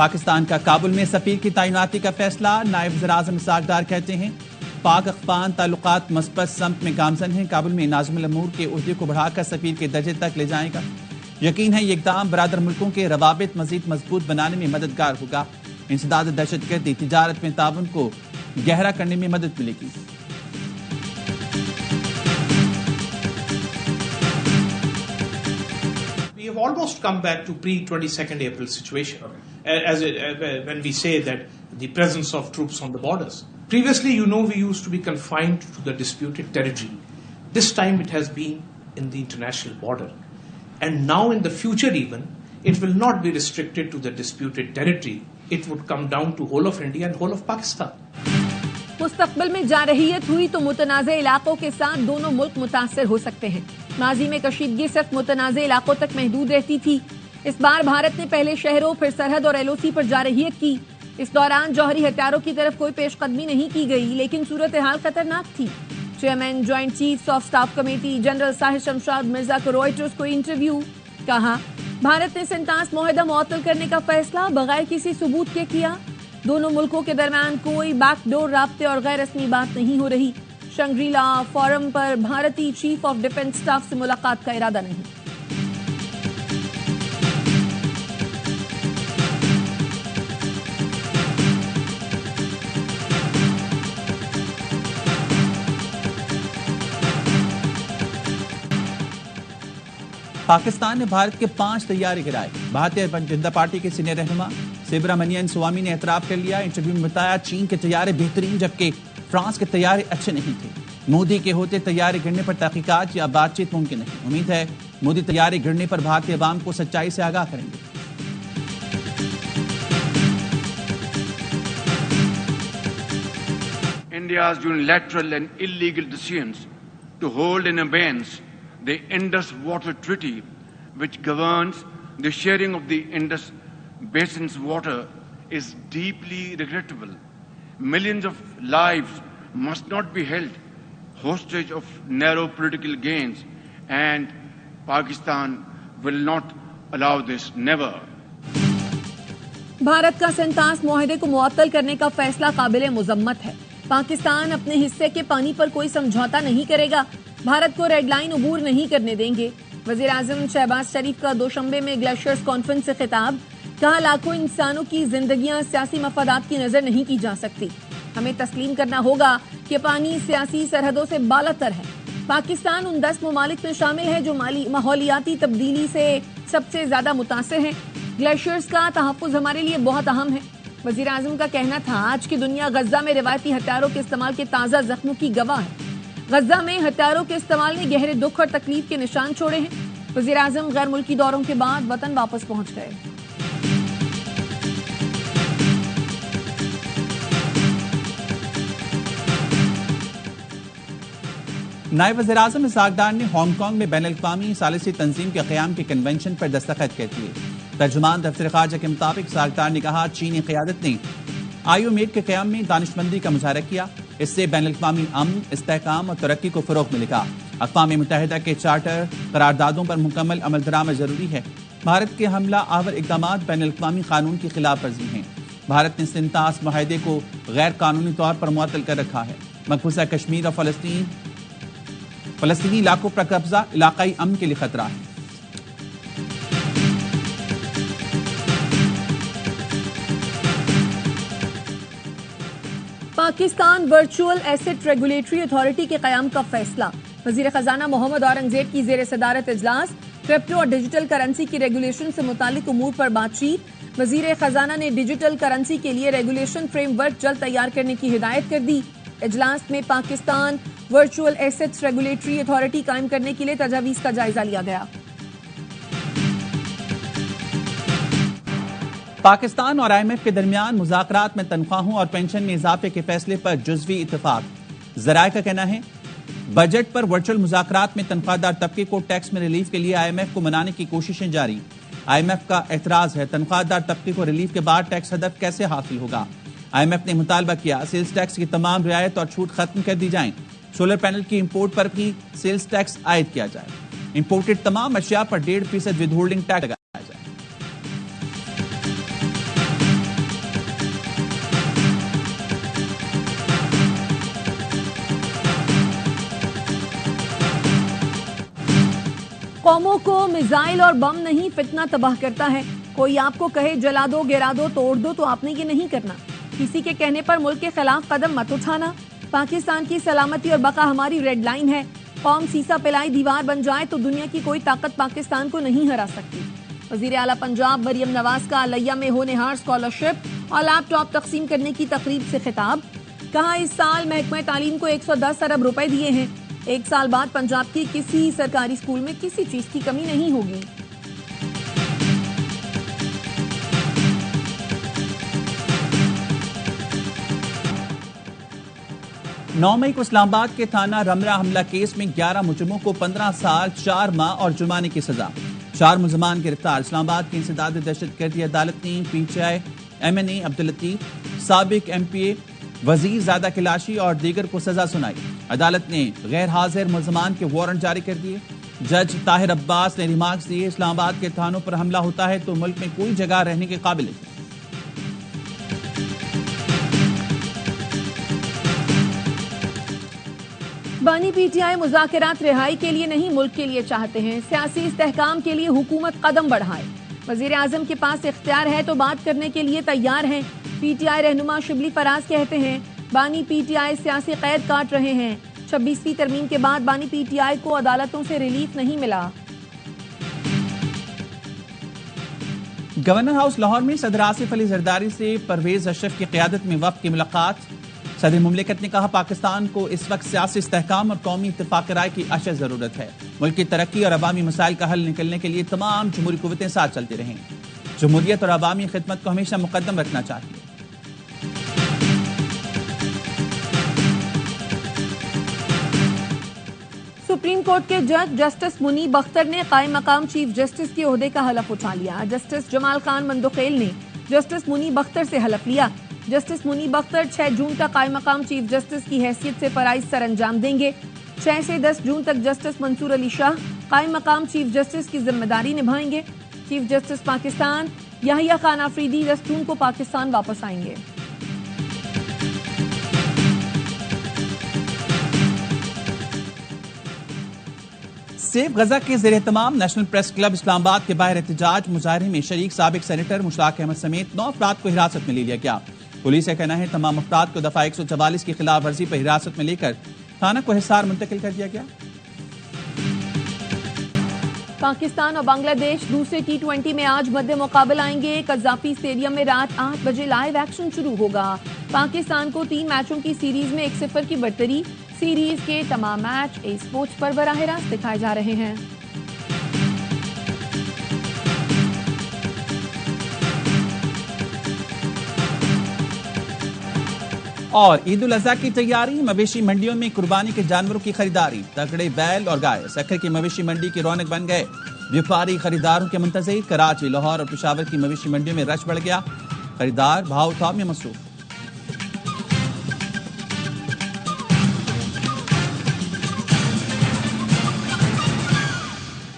پاکستان کا کابل میں سفیر کی تعیناتی کا فیصلہ، نائب وزیر اعظم اسحاق ڈار کہتے ہیں پاک افغان تعلقات مثبت سمت میں گامزن ہیں، کابل میں ناظم الامور کے عہدے کو بڑھا کر سفیر کے درجے تک لے جائے گا، یقین ہے یہ اقدام برادر ملکوں کے روابط مزید مضبوط بنانے میں مددگار ہوگا، انسداد دہشت گردی تجارت میں تعاون کو گہرا کرنے میں مدد ملے گی۔ We have almost come back to pre-22nd April situation, when we say that the presence of troops on the borders. Previously, we used to be confined to the disputed territory. This time it has been in the international border. And now in the future even, it will not be restricted to the disputed territory. It would come down to whole of India and whole of Pakistan. مستقبل میں جارحیت ہوئی تو متنازع علاقوں کے ساتھ دونوں ملک متاثر ہو سکتے ہیں۔ ماضی میں کشیدگی صرف متنازع علاقوں تک محدود رہتی تھی، اس بار بھارت نے پہلے شہروں پھر سرحد اور LOC پر جارحیت کی۔ اس دوران جوہری ہتھیاروں کی طرف کوئی پیش قدمی نہیں کی گئی، لیکن صورتحال خطرناک تھی۔ Chairman joint chiefs of staff committee general Sahir Shamshad Mirza کو روئٹرز کو انٹرویو، کہا بھارت نے سنتاس معاہدہ معطل کرنے کا فیصلہ بغیر کسی ثبوت کے کیا، دونوں ملکوں کے درمیان کوئی بیک ڈور رابطے اور غیر رسمی بات نہیں ہو رہی، شنگری لا فورم پر بھارتی چیف آف ڈیفنس سٹاف سے ملاقات کا ارادہ نہیں۔ پاکستان نے بھارت کے 5 طیارے گرائے، بھارتیہ جنتا پارٹی کے سینئر رہنما سبرامنین سوامی نے اعتراف کر لیا، انٹرویو میں بتایا چین کے طیارے بہترین جبکہ فرانس کے طیارے اچھے نہیں تھے، مودی کے ہوتے طیارے گرنے پر تحقیقات یا بات چیت ممکن نہیں، امید ہے مودی طیارے گرنے پر بھارتی عوام کو سچائی سے آگاہ کریں گے۔ India's unilateral and illegal decisions to hold in abeyance the Indus Water Treaty, which governs the sharing of the Indus Basin's water, is deeply regrettable. Millions of lives must not be held hostage of narrow political gains, and Pakistan will not allow this, never. Bharat کا سنتاس معاہدے کو معطل کرنے کا فیصلہ قابل مذمت ہے۔ پاکستان اپنے حصے کے پانی پر کوئی سمجھوتا نہیں کرے گا، بھارت کو ریڈ لائن عبور نہیں کرنے دیں گے۔ وزیر اعظم شہباز شریف کا دوشنبے میں گلیشیئرز کانفرنس سے خطاب، کہا لاکھوں انسانوں کی زندگیاں سیاسی مفادات کی نظر نہیں کی جا سکتی، ہمیں تسلیم کرنا ہوگا کہ پانی سیاسی سرحدوں سے بالاتر ہے۔ پاکستان ان 10 ممالک میں شامل ہے جو ماحولیاتی تبدیلی سے سب سے زیادہ متاثر ہیں، گلیشیئرز کا تحفظ ہمارے لیے بہت اہم ہے۔ وزیر اعظم کا کہنا تھا آج کی دنیا غزہ میں روایتی ہتھیاروں کے استعمال کے تازہ زخموں کی گواہ ہے، غزہ میں ہتھیاروں کے استعمال نے گہرے دکھ اور تکلیف کے نشان چھوڑے ہیں۔ وزیر اعظم غیر ملکی دوروں کے بعد وطن واپس پہنچ گئے۔ نائب وزیر اعظم اسحاق ڈار نے ہانگ کانگ میں بین الاقوامی ثالثی تنظیم کے قیام کے کنونشن پر دستخط کر دیے۔ ترجمان دفتر خارجہ کے مطابق اسحاق ڈار نے کہا چینی قیادت نے IOMAID کے قیام میں دانشمندی کا مظاہرہ کیا، اس سے بین الاقوامی امن، استحکام اور ترقی کو فروغ ملے گا۔ اقوام متحدہ کے چارٹر قراردادوں پر مکمل عمل درآمد ضروری ہے، بھارت کے حملہ آور اقدامات بین الاقوامی قانون کی خلاف ورزی ہیں، بھارت نے سنتاس معاہدے کو غیر قانونی طور پر معطل کر رکھا ہے، مقبوضہ کشمیر اور فلسطینی علاقوں پر قبضہ علاقائی امن کے لیے خطرہ ہے۔ Pakistan virtual asset regulatory authority کے قیام کا فیصلہ، وزیر خزانہ محمد اورنگزیب کی زیر صدارت اجلاس، کرپٹو اور ڈیجیٹل کرنسی کی ریگولیشن سے متعلق امور پر بات چیت، وزیر خزانہ نے ڈیجیٹل کرنسی کے لیے ریگولیشن فریم ورک جلد تیار کرنے کی ہدایت کر دی۔ اجلاس میں Pakistan virtual asset regulatory authority قائم کرنے کے لیے تجاویز کا جائزہ لیا گیا۔ پاکستان اور IMF کے درمیان مذاکرات میں تنخواہوں اور پینشن میں اضافے کے فیصلے پر جزوی اتفاق، ذرائع کا کہنا ہے بجٹ پر ورچوئل مذاکرات میں تنخواہ دار طبقے کو ٹیکس میں ریلیف کے لیے IMF کو منانے کی کوششیں جاری۔ IMF کا اعتراض ہے خواہ دار طبقے کو ریلیف کے بعد ٹیکس ہدف کیسے حاصل ہوگا۔ IMF نے مطالبہ کیا سیلز ٹیکس کی تمام رعایت اور چھوٹ ختم کر دی جائیں، سولر پینل کی امپورٹ پر بھی سیلز ٹیکس عائد کیا جائے، امپورٹڈ تمام اشیاء پر 1.5% ود ہولڈنگ ٹیکس لگایا جائے۔ قوموں کو میزائل اور بم نہیں فتنہ تباہ کرتا ہے. کوئی آپ کو کہے جلا دو, گرا دو, توڑ دو تو آپ نے یہ نہیں کرنا. کسی کے کہنے پر ملک کے خلاف قدم مت اٹھانا. پاکستان کی سلامتی اور بقا ہماری ریڈ لائن ہے. قوم سیسا پلائی دیوار بن جائے تو دنیا کی کوئی طاقت پاکستان کو نہیں ہرا سکتی. وزیر اعلیٰ پنجاب مریم نواز کا علیہ میں ہونہار اسکالرشپ اور لیپ ٹاپ تقسیم کرنے کی تقریب سے خطاب. کہا اس سال محکمہ تعلیم کو 110 ارب روپے دیے ہیں. 1 سال بعد پنجاب کی کسی سرکاری اسکول میں کسی چیز کی کمی نہیں ہوگی. نو مئی کو اسلام آباد کے تھانہ رمرہ حملہ کیس میں 11 مجرموں کو 15 سال 4 ماہ اور جرمانے کی سزا. 4 ملزمان گرفتار. اسلام آباد کی انسداد دہشت گردی عدالت نے P T I M N A Abdul Latif, سابق ایم پی اے وزیر زادہ کلاشی اور دیگر کو سزا سنائی. عدالت نے غیر حاضر ملزمان کے وارنٹ جاری کر دیے. جج طاہر عباس نے ریمارکس دیے. اسلام آباد کے تھانوں پر حملہ ہوتا ہے تو ملک میں کوئی جگہ رہنے کے قابل نہیں. بانی پی ٹی آئی مذاکرات رہائی کے لیے نہیں ملک کے لیے چاہتے ہیں. سیاسی استحکام کے لیے حکومت قدم بڑھائے. وزیر اعظم کے پاس اختیار ہے تو بات کرنے کے لیے تیار ہیں. پی ٹی آئی رہنما شبلی فراز کہتے ہیں بانی پی ٹی آئی سیاسی قید کاٹ رہے ہیں. 26ویں ترمیم کے بعد بانی پی ٹی آئی کو عدالتوں سے ریلیف نہیں ملا. گورنر ہاؤس لاہور میں صدر آصف علی زرداری سے پرویز اشرف کی قیادت میں وفد کی ملاقات. صدر مملکت نے کہا پاکستان کو اس وقت سیاسی استحکام اور قومی اتفاق رائے کی اشد ضرورت ہے. ملک کی ترقی اور عوامی مسائل کا حل نکلنے کے لیے تمام جمہوری قوتیں ساتھ چلتی رہیں. جمہوریت اور عوامی خدمت کو ہمیشہ مقدم رکھنا چاہیے. سپریم کورٹ کے جج جسٹس منیب اختر نے قائم مقام چیف جسٹس کے عہدے کا حلف اٹھا لیا. جسٹس جمال خان مندوخیل نے جسٹس منیب اختر سے حلف لیا. جسٹس منیب اختر 6 جون تک قائم مقام چیف جسٹس کی حیثیت سے فرائض سر انجام دیں گے. 6 سے 10 جون تک جسٹس منصور علی شاہ قائم مقام چیف جسٹس کی ذمہ داری نبھائیں گے. چیف جسٹس پاکستان یحییٰ خان آفریدی 10 جون کو پاکستان واپس آئیں گے. سیف غزہ کے زیر اہتمام نیشنل پریس کلب اسلام آباد کے باہر احتجاج مظاہرے میں شریک سابق سینیٹر مشتاق احمد سمیت 9 افراد کو حراست میں لے لیا گیا. پولیس کا کہنا ہے تمام افراد کو دفعہ 144 کی خلاف ورزی پر حراست میں لے کر تھانہ کو حصار منتقل کر دیا گیا. پاکستان اور بنگلہ دیش دوسرے T20 میں آج مد مقابل آئیں گے. قذافی اسٹیڈیم میں رات 8 بجے لائیو ایکشن شروع ہوگا. پاکستان کو 3 میچوں کی سیریز میں 1-0 کی برتری. سیریز کے تمام میچ اے اسپورٹس پر براہ راست دکھائے جا رہے ہیں. اور عید الاضحیٰ کی تیاری. مویشی منڈیوں میں قربانی کے جانوروں کی خریداری. تگڑے بیل اور گائے سکھر کی مویشی منڈی کی رونق بن گئے. ویپاری خریداروں کے منتظر. کراچی، لاہور اور پشاور کی مویشی منڈیوں میں رش بڑھ گیا. خریدار بھاؤ تاؤ میں مصروف.